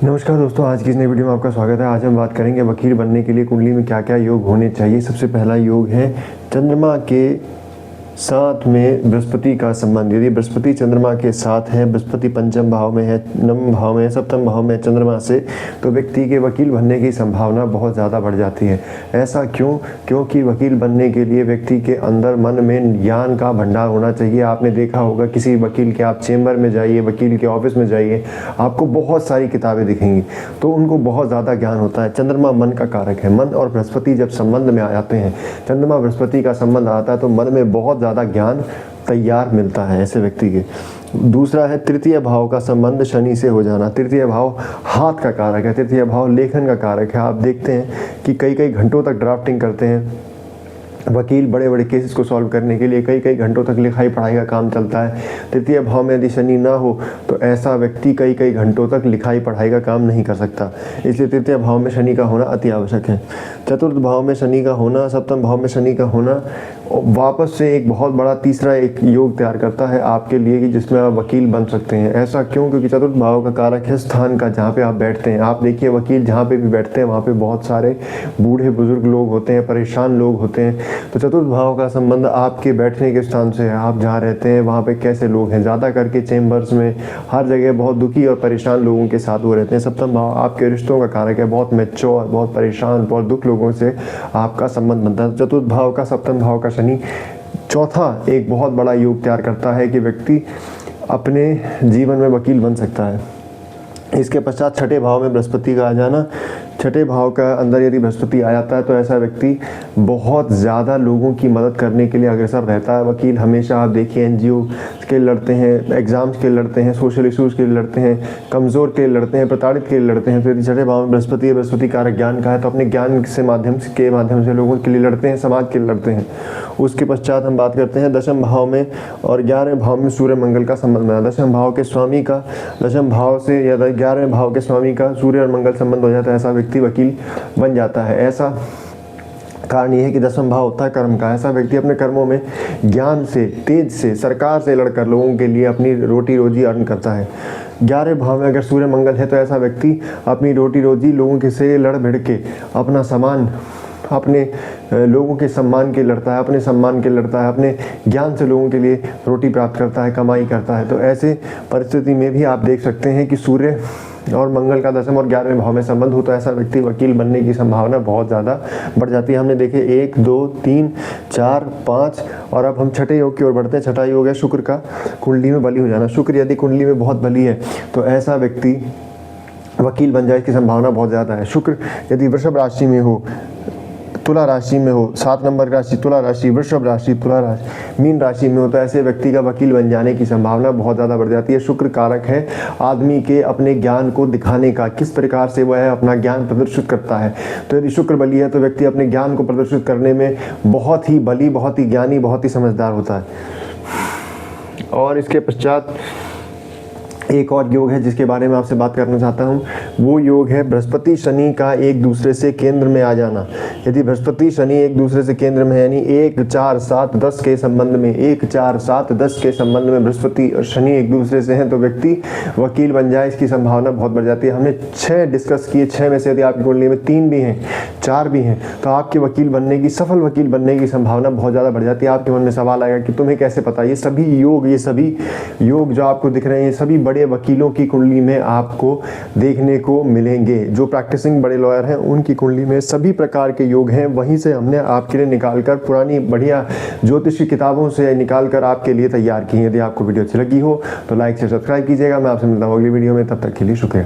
नमस्कार दोस्तों, आज की इस नई वीडियो में आपका स्वागत है। आज हम बात करेंगे वकील बनने के लिए कुंडली में क्या क्या योग होने चाहिए। सबसे पहला योग है चंद्रमा के साथ में बृहस्पति का संबंध। यदि बृहस्पति चंद्रमा के साथ है, बृहस्पति पंचम भाव में है, नवम भाव में है, सप्तम भाव में चंद्रमा से, तो व्यक्ति के वकील बनने की संभावना बहुत ज़्यादा बढ़ जाती है। ऐसा क्यों? क्योंकि वकील बनने के लिए व्यक्ति के अंदर मन में ज्ञान का भंडार होना चाहिए। आपने देखा होगा किसी वकील के आप चेंबर में जाइए, वकील के ऑफिस में जाइए, आपको बहुत सारी किताबें दिखेंगी, तो उनको बहुत ज़्यादा ज्ञान होता है। चंद्रमा मन का कारक है। मन और बृहस्पति जब संबंध में आ जाते हैं, चंद्रमा बृहस्पति का संबंध आता है, तो मन में बहुत ज़्यादा ज्ञान तैयार मिलता है ऐसे व्यक्ति के। दूसरा है तृतीय भाव का संबंध शनि से हो जाना। तृतीय भाव हाथ का कारक है, तृतीय भाव लेखन का कारक है। आप देखते हैं कि कई कई घंटों तक ड्राफ्टिंग करते हैं वकील, बड़े बड़े केसेस को सॉल्व करने के लिए कई कई घंटों तक लिखाई पढ़ाई का काम चलता है। तृतीय भाव में यदि शनि ना हो तो ऐसा व्यक्ति कई कई घंटों तक लिखाई पढ़ाई का काम नहीं कर सकता। इसलिए तृतीय भाव में शनि का होना अति आवश्यक है। चतुर्थ भाव में शनि का होना, सप्तम भाव में शनि का होना वापस से एक बहुत बड़ा तीसरा एक योग तैयार करता है आपके लिए कि जिसमें आप वकील बन सकते हैं। ऐसा क्यों? क्योंकि चतुर्थ भाव का कारक है स्थान का, जहाँ पे आप बैठते हैं। आप देखिए वकील जहाँ पे भी बैठते हैं वहाँ पे बहुत सारे बूढ़े बुजुर्ग लोग होते हैं, परेशान लोग होते हैं। तो चतुर्थ भाव का संबंध आपके बैठने के स्थान से है। आप जहाँ रहते हैं वहाँ पे कैसे लोग हैं, ज़्यादा करके चेम्बर्स में हर जगह बहुत दुखी और परेशान लोगों के साथ वो रहते हैं। सप्तम भाव आपके रिश्तों का कारक है। बहुत मैच्योर, बहुत परेशान, बहुत दुख लोगों से आपका संबंध बनता है। चतुर्थ भाव का, सप्तम भाव का शनि चौथा एक बहुत बड़ा योग तैयार करता है कि व्यक्ति अपने जीवन में वकील बन सकता है। इसके पश्चात छठे भाव में बृहस्पति का आ जाना। छठे भाव का अंदर यदि बृहस्पति आ जाता है तो ऐसा व्यक्ति बहुत ज़्यादा लोगों की मदद करने के लिए अग्रसर रहता है। वकील हमेशा आप देखिए एनजीओ के लिए लड़ते हैं, एग्ज़ाम्स के लिए लड़ते हैं, सोशल इश्यूज़ के लिए लड़ते हैं, कमज़ोर के लिए लड़ते हैं, प्रताड़ित के लिए लड़ते हैं। तो यदि छठे भाव में बृहस्पति है, बृहस्पति कारक ज्ञान का है, तो अपने ज्ञान के माध्यम से लोगों के लिए लड़ते हैं, समाज के लिए लड़ते हैं। उसके पश्चात हम बात करते हैं दशम भाव में और 11वें भाव में सूर्य मंगल का संबंध बना। दशम भाव के स्वामी का, दशम भाव से या 11वें भाव के स्वामी का सूर्य और मंगल संबंध हो जाता है, ऐसा व्यक्ति वकील बन जाता है। ऐसा कारण यह है कि दशम भाव होता है कर्म का। ऐसा व्यक्ति अपने कर्मों में ज्ञान से, तेज से, सरकार से लड़कर लोगों के लिए अपनी रोटी रोजी अर्न करता है। 11वें भाव में अगर सूर्य मंगल है तो ऐसा व्यक्ति अपनी रोटी रोजी लोगों के से लड़ भिड़ के अपना सामान, अपने लोगों के सम्मान के लड़ता है, अपने सम्मान के लड़ता है, अपने ज्ञान से लोगों के लिए रोटी प्राप्त करता है, कमाई करता है। तो ऐसे परिस्थिति में भी आप देख सकते हैं कि सूर्य और मंगल का दशम और 11वें भाव में संबंध हो तो ऐसा व्यक्ति वकील बनने की संभावना बहुत ज़्यादा बढ़ जाती है। हमने देखे 1, 2, 3, 4, 5 और अब हम छठे योग की ओर बढ़ते हैं। छठा योग है शुक्र का कुंडली में बली हो जाना। शुक्र यदि कुंडली में बहुत बली है तो ऐसा व्यक्ति वकील बन जाए, इसकी संभावना बहुत ज़्यादा है। शुक्र यदि वृषभ राशि में हो, तुला राशि में हो, 7 नंबर राशि तुला राशि, वृषभ राशि, तुला राशि, मीन राशि में हो, तो ऐसे व्यक्ति का वकील बन जाने की संभावना बहुत ज़्यादा बढ़ जाती है। शुक्र कारक है आदमी के अपने ज्ञान को दिखाने का, किस प्रकार से वह अपना ज्ञान प्रदर्शित करता है। तो यदि शुक्र बली है तो व्यक्ति अपने ज्ञान को प्रदर्शित करने में बहुत ही बली, बहुत ही ज्ञानी, बहुत ही समझदार होता है। और इसके पश्चात एक और योग है जिसके बारे में आपसे बात करना चाहता हूँ। वो योग है बृहस्पति शनि का एक दूसरे से केंद्र में आ जाना। यदि बृहस्पति शनि एक दूसरे से केंद्र में है, यानी 1, 4, 7, 10 के संबंध में, 1, 4, 7, 10 के संबंध में बृहस्पति और शनि एक दूसरे से हैं, तो व्यक्ति वकील बन जाए, इसकी संभावना बहुत बढ़ जाती है। हमने 6 डिस्कस किए। 6 में से यदि आपकी कुंडली में 3 भी हैं, 4 भी हैं, तो आपके वकील बनने की, सफल वकील बनने की संभावना बहुत ज़्यादा बढ़ जाती है। आपके मन में सवाल आएगा कि तुम्हें कैसे पता? ये सभी योग जो आपको दिख रहे हैं, ये सभी बड़े वकीलों की कुंडली में आपको देखने को मिलेंगे। जो प्रैक्टिसिंग बड़े लॉयर हैं उनकी कुंडली में सभी प्रकार के योग हैं। वहीं से हमने आपके लिए निकालकर पुरानी बढ़िया ज्योतिष की किताबों से निकालकर आपके लिए तैयार की हैं। यदि आपको वीडियो अच्छी लगी हो तो लाइक से सब्सक्राइब कीजिएगा। मैं आपसे मिलता हूँ अगली वीडियो में, तब तक के लिए शुक्रिया।